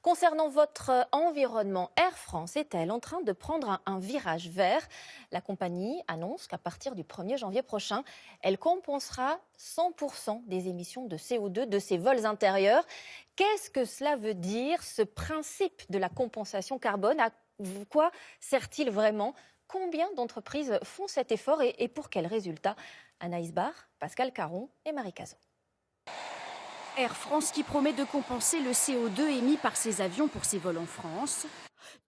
Concernant votre environnement, Air France est-elle en train de prendre un virage vert? La compagnie annonce qu'à partir du 1er janvier prochain, elle compensera 100% des émissions de CO2 de ses vols intérieurs. Qu'est-ce que cela veut dire, ce principe de la compensation carbone? À quoi sert-il vraiment? Combien d'entreprises font cet effort et pour quels résultats? Anaïs Barre, Pascal Caron et Marie Cazot. Air France qui promet de compenser le CO2 émis par ses avions pour ses vols en France,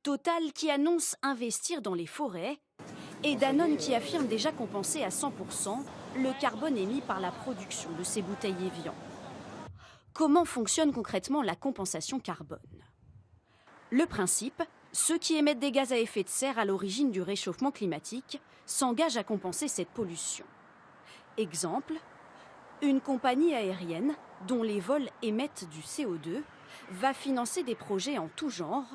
Total qui annonce investir dans les forêts et Danone qui affirme déjà compenser à 100% le carbone émis par la production de ses bouteilles Evian. Comment fonctionne concrètement la compensation carbone? Le principe, ceux qui émettent des gaz à effet de serre à l'origine du réchauffement climatique s'engagent à compenser cette pollution. Exemple, une compagnie aérienne dont les vols émettent du CO2 va financer des projets en tout genre,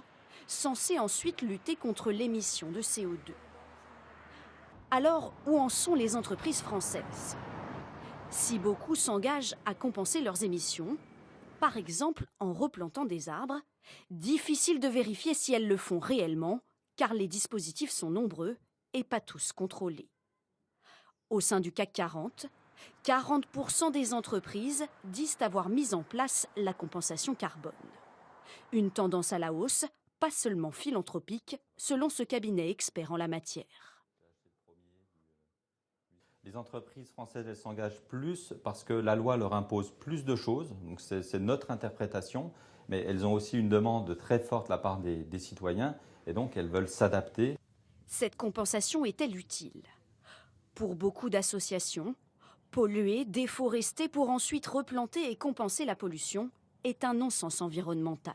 censés ensuite lutter contre l'émission de CO2. Alors, où en sont les entreprises françaises? Si beaucoup s'engagent à compenser leurs émissions, par exemple en replantant des arbres, difficile de vérifier si elles le font réellement, car les dispositifs sont nombreux et pas tous contrôlés. Au sein du CAC 40, 40% des entreprises disent avoir mis en place la compensation carbone. Une tendance à la hausse, pas seulement philanthropique, selon ce cabinet expert en la matière. Les entreprises françaises, elles s'engagent plus parce que la loi leur impose plus de choses. Donc c'est notre interprétation, mais elles ont aussi une demande très forte de la part des citoyens et donc elles veulent s'adapter. Cette compensation est-elle utile? Pour beaucoup d'associations, polluer, déforester pour ensuite replanter et compenser la pollution est un non-sens environnemental.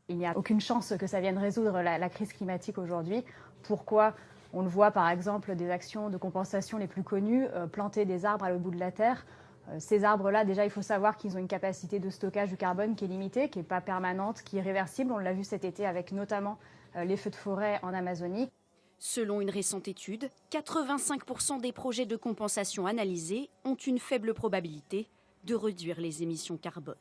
Il n'y a aucune chance que ça vienne résoudre la crise climatique aujourd'hui. Pourquoi? On le voit par exemple des actions de compensation les plus connues, planter des arbres à l'autre bout de la terre. Ces arbres-là, déjà, il faut savoir qu'ils ont une capacité de stockage du carbone qui est limitée, qui n'est pas permanente, qui est réversible. On l'a vu cet été avec notamment les feux de forêt en Amazonie. Selon une récente étude, 85% des projets de compensation analysés ont une faible probabilité de réduire les émissions carbone.